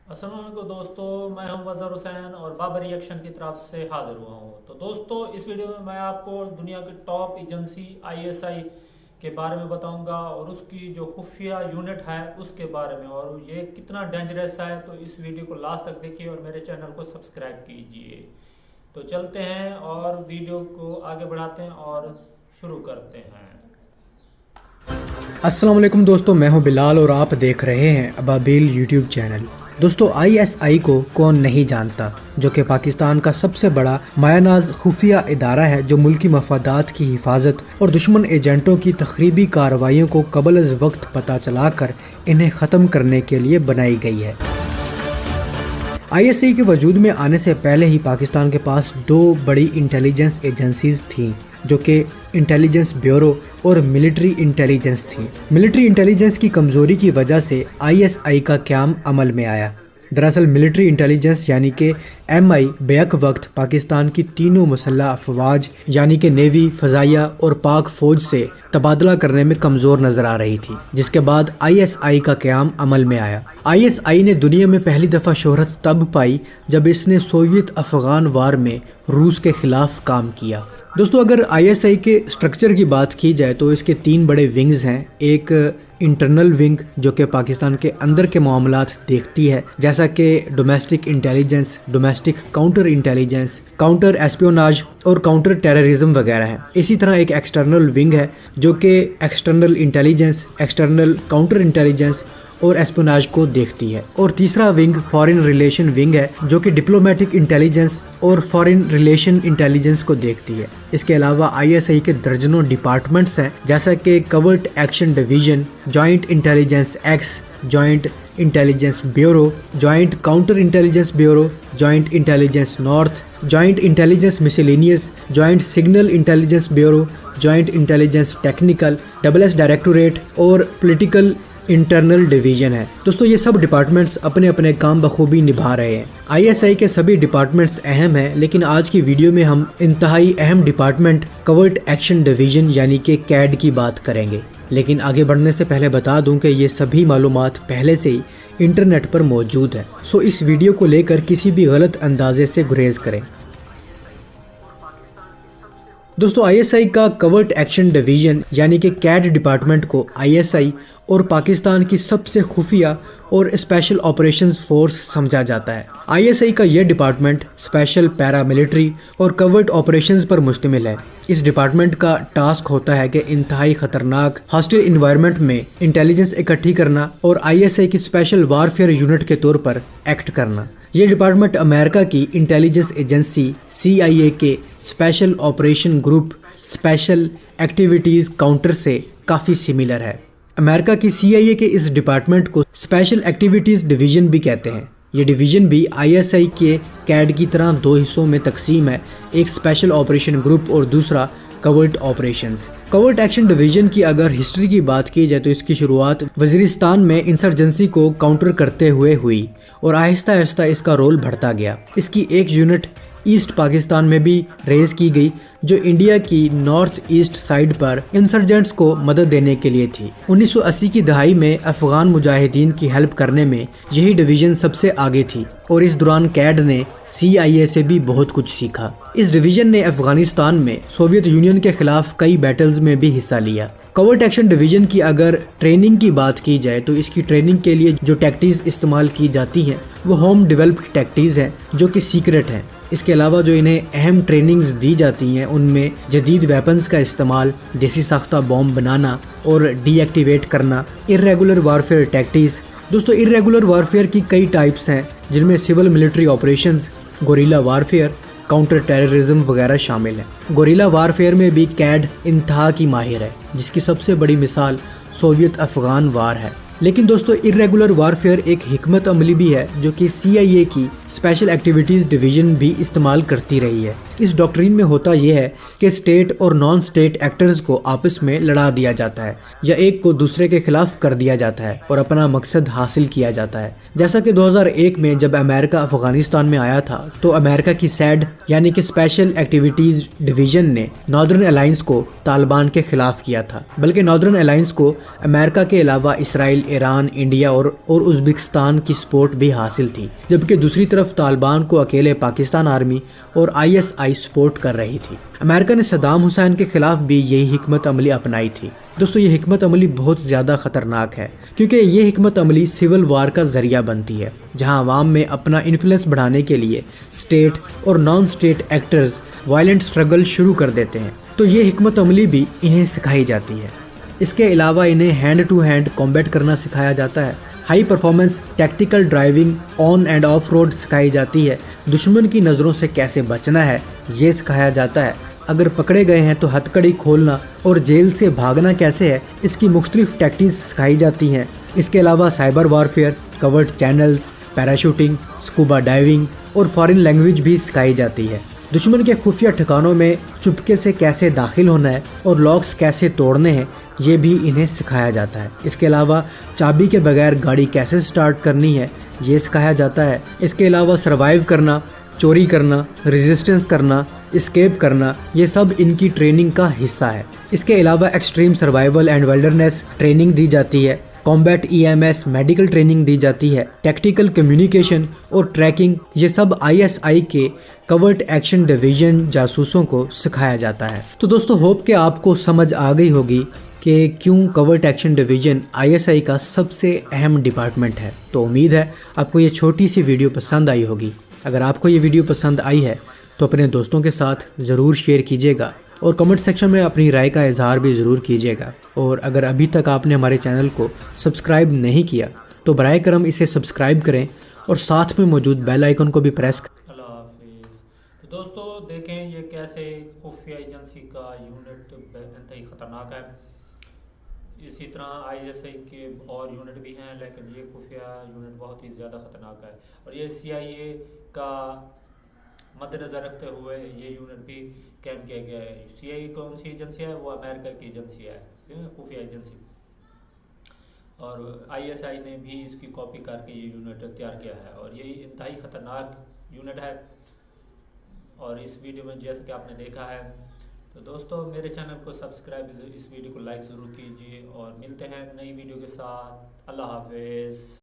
अस्सलाम वालेकुम दोस्तों, मैं हूं वज़र हुसैन और बाबर रिएक्शन की तरफ से हाजिर हुआ हूं। तो दोस्तों, इस वीडियो में मैं आपको दुनिया की टॉप एजेंसी आईएसआई के बारे में बताऊंगा और उसकी जो खुफिया यूनिट है उसके बारे में, और ये कितना डेंजरस है। तो इस वीडियो को लास्ट तक देखिए और मेरे चैनल को सब्सक्राइब कीजिए। तो चलते हैं और वीडियो को आगे बढ़ाते हैं और शुरू करते हैं। अस्सलाम वालेकुम दोस्तों, मैं हूं बिलाल और आप देख रहे हैं अबाबिल यूट्यूब चैनल। दोस्तों, आईएसआई को कौन नहीं जानता, जो कि पाकिस्तान का सबसे बड़ा मायानाज खुफिया इदारा है, जो मुल्की मफादात की हिफाजत और दुश्मन एजेंटों की तखरीबी कार्रवाइयों को कबल अज़ वक्त पता चलाकर इन्हें ख़त्म करने के लिए बनाई गई है। आईएसआई के वजूद में आने से पहले ही पाकिस्तान के पास दो बड़ी इंटेलिजेंस एजेंसीज थीं, जो कि इंटेलिजेंस ब्यूरो और मिलिट्री इंटेलिजेंस थी। मिलिट्री इंटेलिजेंस की कमज़ोरी की वजह से आईएसआई का क़याम अमल में आया। दरअसल मिलिट्री इंटेलिजेंस यानी कि एमआई बैक वक्त पाकिस्तान की तीनों मुसल्लह अफवाज यानी कि नेवी, फ़ज़ाइया और पाक फ़ौज से तबादला करने में कमज़ोर नज़र आ रही थी, जिसके बाद आईएसआई का क़याम अमल में आया। आईएसआई ने दुनिया में पहली दफ़ा शोहरत तब पाई जब इसने सोवियत अफ़गान वार में रूस के ख़िलाफ़ काम किया। दोस्तों, अगर आईएसआई के स्ट्रक्चर की बात की जाए तो इसके तीन बड़े विंग्स हैं। एक इंटरनल विंग जो कि पाकिस्तान के अंदर के मामलात देखती है, जैसा कि domestic intelligence, domestic counter intelligence, counter espionage और काउंटर टेररिज्म वगैरह है। इसी तरह एक एक्सटर्नल विंग है जो कि external intelligence, external counter intelligence और एस्पियोनाज को देखती है। और तीसरा विंग फॉरेन रिलेशन विंग है जो कि डिप्लोमेटिक इंटेलिजेंस और फॉरेन रिलेशन इंटेलिजेंस को देखती है। इसके अलावा आईएसआई के दर्जनों डिपार्टमेंट्स हैं, जैसा कि covert action division, joint intelligence x, joint intelligence bureau, joint counter intelligence bureau, joint intelligence north, joint intelligence miscellaneous, joint signal intelligence bureau, joint intelligence technical, double directorate और पॉलिटिकल इंटरनल डिवीजन है। दोस्तों, ये सब departments अपने अपने काम बखूबी निभा रहे हैं। आईएसआई के सभी डिपार्टमेंट्स अहम हैं, लेकिन आज की वीडियो में हम इंतहाई अहम डिपार्टमेंट कवर्ट एक्शन डिवीजन यानी कि कैड की बात करेंगे। लेकिन आगे बढ़ने से पहले बता दूं कि ये सभी मालूमात पहले से ही इंटरनेट पर मौजूद है, सो इस वीडियो को लेकर किसी भी गलत अंदाजे से गुरेज करें। दोस्तों, आईएसआई का कवर्ट एक्शन डिवीजन यानी कि कैड डिपार्टमेंट को आईएसआई और पाकिस्तान की सबसे खुफिया और स्पेशल ऑपरेशंस फोर्स समझा जाता है। आईएसआई का यह डिपार्टमेंट स्पेशल पैरामिलिट्री और कवर्ट ऑपरेशंस पर मुश्तमिल है। इस डिपार्टमेंट का टास्क होता है कि इंतहाई खतरनाक हॉस्टाइल इन्वायरमेंट में इंटेलिजेंस इकट्ठी करना और आईएसआई की स्पेशल वारफेयर यूनिट के तौर पर एक्ट करना। ये डिपार्टमेंट अमेरिका की इंटेलिजेंस एजेंसी CIA के special operation group special activities counter से काफ़ी सिमिलर है। अमेरिका की CIA के इस डिपार्टमेंट को स्पेशल एक्टिविटीज़ डिवीज़न भी कहते हैं। ये डिवीज़न भी आईएसआई के कैड की तरह दो हिस्सों में तकसीम है, एक स्पेशल ऑपरेशन ग्रुप और दूसरा covert operations. Covert action division की अगर हिस्ट्री की बात की जाए तो इसकी शुरुआत वज़ीरिस्तान में इंसर्जेंसी को काउंटर करते हुए हुई और आहिस्ता आहिस्ता इसका रोल बढ़ता गया। इसकी एक यूनिट ईस्ट पाकिस्तान में भी रेज की गई, जो इंडिया की नॉर्थ ईस्ट साइड पर इंसर्जेंट्स को मदद देने के लिए थी। 1980 की दहाई में अफगान मुजाहिदीन की हेल्प करने में यही डिवीजन सबसे आगे थी और इस दौरान कैड ने CIA से भी बहुत कुछ सीखा। इस डिवीजन ने अफगानिस्तान में सोवियत यूनियन के खिलाफ कई बैटल्स में भी हिस्सा लिया। कवर्ट एक्शन डिवीजन की अगर ट्रेनिंग की बात की जाए तो इसकी ट्रेनिंग के लिए जो टैक्टिक्स इस्तेमाल की जाती हैं वो होम डेवलप्ड टैक्टिक्स हैं, जो कि सीक्रेट हैं। इसके अलावा जो इन्हें अहम ट्रेनिंग्स दी जाती हैं उनमें जदीद वेपन्स का इस्तेमाल, देसी साख्ता बॉम्ब बनाना और डीएक्टिवेट करना, इर्रेगुलर वारफेयर टैक्टिक्स। दोस्तों, इर्रेगुलर वारफेयर की कई टाइप्स हैं, जिनमें civil military operations, guerrilla warfare, counter terrorism वगैरह शामिल हैं। गोरिल्ला वारफेयर में भी कैड इंतहा की माहिर है, जिसकी सबसे बड़ी मिसाल सोवियत अफगान वार है। लेकिन दोस्तों, इर्रेगुलर वारफेयर एक हिकमत अमली भी है जो कि CIA की स्पेशल एक्टिविटीज़ डिवीज़न भी इस्तेमाल करती रही है। इस डॉक्ट्रिन में होता यह है कि स्टेट और नॉन स्टेट एक्टर्स को आपस में लड़ा दिया जाता है या एक को दूसरे के खिलाफ कर दिया जाता है और अपना मकसद हासिल किया जाता है। जैसा कि 2001 में जब अमेरिका अफगानिस्तान में आया था तो अमेरिका की सैड यानी कि स्पेशल एक्टिविटीज़ डिवीज़न ने नॉर्दर्न अलायंस को तालिबान के खिलाफ किया था, बल्कि नॉर्दर्न अलायंस को अमेरिका के अलावा इसराइल, ईरान, इंडिया और उज़्बेकिस्तान की सपोर्ट भी हासिल थी, जबकि दूसरी तरफ तालिबान को अकेले पाकिस्तान आर्मी और ISI सपोर्ट कर रही थी। अमेरिका ने सद्दाम हुसैन के खिलाफ भी यही हिकमत अमली अपनाई थी। दोस्तों, ये हिकमत अमली बहुत ज़्यादा ख़तरनाक है क्योंकि ये हिकमत अमली सिविल वार का ज़रिया बनती है, जहां अवाम में अपना इन्फ्लुएंस बढ़ाने के लिए स्टेट और non state actors violent struggle शुरू कर देते हैं। तो ये हिकमत अमली भी इन्हें सिखाई जाती है। इसके अलावा इन्हें हैंड टू हैंड कॉम्बैट करना सिखाया जाता है, high performance tactical driving on end of road सिखाई जाती है, दुश्मन की नज़रों से कैसे बचना है ये सिखाया जाता है, अगर पकड़े गए हैं तो हथकड़ी खोलना और जेल से भागना कैसे है इसकी मुख्तलिफ टैक्टिक्स सिखाई जाती हैं। इसके अलावा cyber warfare, covered channels, parachuting, scuba diving और फॉरेन लैंग्वेज भी सिखाई जाती है। दुश्मन के खुफिया ठिकानों में चुपके से कैसे दाखिल होना है और लॉक्स कैसे तोड़ने हैं ये भी इन्हें सिखाया जाता है। इसके अलावा चाबी के बगैर गाड़ी कैसे स्टार्ट करनी है ये सिखाया जाता है। इसके अलावा सर्वाइव करना, चोरी करना, रेजिस्टेंस करना, एस्केप करना, ये सब इनकी ट्रेनिंग का हिस्सा है। इसके अलावा extreme survival and wilderness training दी जाती है, कॉम्बैट EMS मेडिकल ट्रेनिंग दी जाती है, टैक्टिकल कम्युनिकेशन और ट्रैकिंग ये सब ISI के कवर्ट एक्शन डिवीजन जासूसों को सिखाया जाता है। तो दोस्तों, होप कि आपको समझ आ गई होगी कि क्यों कवर्ट एक्शन डिवीजन ISI का सबसे अहम डिपार्टमेंट है। तो उम्मीद है आपको ये छोटी सी वीडियो पसंद आई होगी। अगर आपको ये वीडियो पसंद आई है तो अपने दोस्तों के साथ ज़रूर शेयर कीजिएगा और कमेंट सेक्शन में अपनी राय का इजहार भी ज़रूर कीजिएगा। और अगर अभी तक आपने हमारे चैनल को सब्सक्राइब नहीं किया तो बराए करम इसे सब्सक्राइब करें और साथ में मौजूद बेल आइकन को भी प्रेस करें। अल्लाह हाफिज़। तो दोस्तों देखें ये कैसे खुफिया एजेंसी का यूनिट इंतहाई ख़तरनाक है। इसी तरह ISI के और यूनिट भी हैं, लेकिन ये खुफिया यूनिट बहुत ही ज़्यादा ख़तरनाक है और ये CIA का मद्देनज़र रखते हुए ये यूनिट भी कैम किया गया है। CIA कौन सी एजेंसी है? वो अमेरिका की एजेंसी है, खुफिया एजेंसी, और ISI ने भी इसकी कॉपी करके ये यूनिट तैयार किया है और ये इंतहाई ख़तरनाक यूनिट है। और इस वीडियो में जैसे कि आपने देखा है, तो दोस्तों मेरे चैनल को सब्सक्राइब, इस वीडियो को लाइक ज़रूर कीजिए और मिलते हैं नई वीडियो के साथ। अल्लाह हाफिज़।